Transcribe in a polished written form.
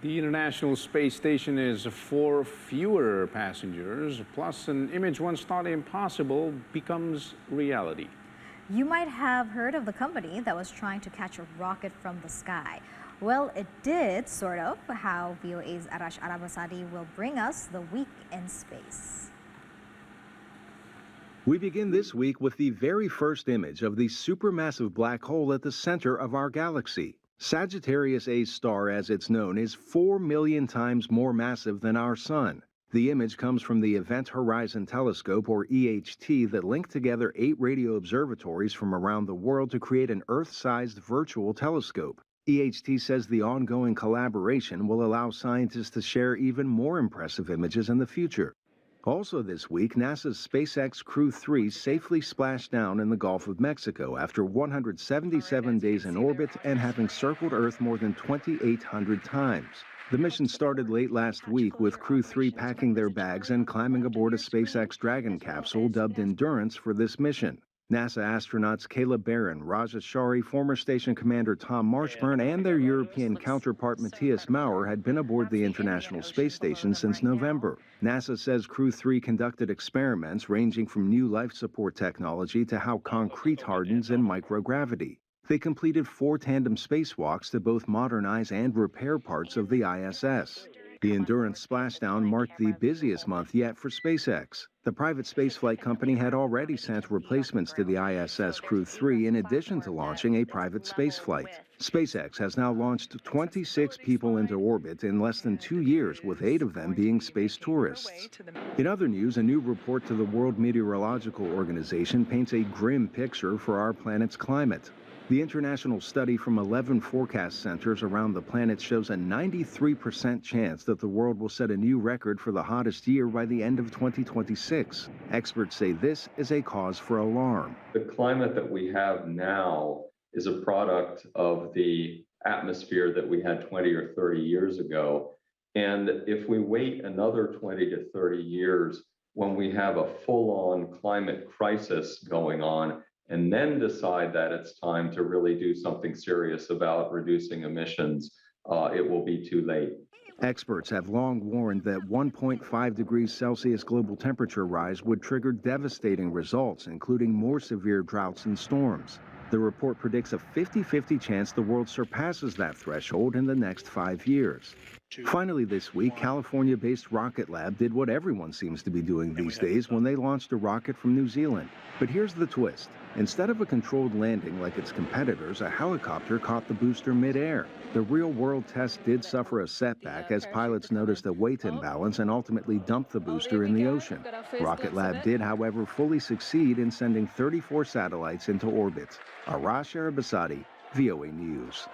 The International Space Station is for fewer passengers, plus an image once thought impossible becomes reality. You might have heard of the company that was trying to catch a rocket from the sky. Well, it did, sort of, how VOA's Arash Arabasadi will bring us the week in space. We begin this week with the very first image of the supermassive black hole at the center of our galaxy. Sagittarius A's star, as it's known, is 4 million times more massive than our sun. The image comes from the Event Horizon Telescope, or EHT, that linked together 8 radio observatories from around the world to create an Earth-sized virtual telescope. EHT says the ongoing collaboration will allow scientists to share even more impressive images in the future. Also this week, NASA's SpaceX Crew 3 safely splashed down in the Gulf of Mexico after 177 days in orbit and having circled Earth more than 2,800 times. The mission started late last week with Crew 3 packing their bags and climbing aboard a SpaceX Dragon capsule dubbed Endurance for this mission. NASA astronauts Caleb Barron, Raja Shari, former station commander Tom Marshburn, and their European counterpart Matthias Maurer had been aboard the International Space Station since November. NASA says Crew 3 conducted experiments ranging from new life support technology to how concrete hardens in microgravity. They completed 4 tandem spacewalks to both modernize and repair parts of the ISS. The Endurance splashdown marked the busiest month yet for SpaceX. The private spaceflight company had already sent replacements to the ISS Crew 3 in addition to launching a private spaceflight. SpaceX has now launched 26 people into orbit in less than 2 years, with 8 of them being space tourists. In other news, a new report to the World Meteorological Organization paints a grim picture for our planet's climate. The international study from 11 forecast centers around the planet shows a 93% chance that the world will set a new record for the hottest year by the end of 2026. Experts say this is a cause for alarm. The climate that we have now is a product of the atmosphere that we had 20 or 30 years ago. And if we wait another 20 to 30 years, when we have a full-on climate crisis going on, and then decide that it's time to really do something serious about reducing emissions, it will be too late. Experts have long warned that 1.5 degrees Celsius global temperature rise would trigger devastating results, including more severe droughts and storms. The report predicts a 50-50 chance the world surpasses that threshold in the next 5 years. Finally this week, California-based Rocket Lab did what everyone seems to be doing these days when they launched a rocket from New Zealand. But here's the twist. Instead of a controlled landing like its competitors, a helicopter caught the booster mid-air. The real-world test did suffer a setback as pilots noticed a weight imbalance and ultimately dumped the booster in the ocean. Rocket Lab did, however, fully succeed in sending 34 satellites into orbit. Arash, Arabasadi, VOA News.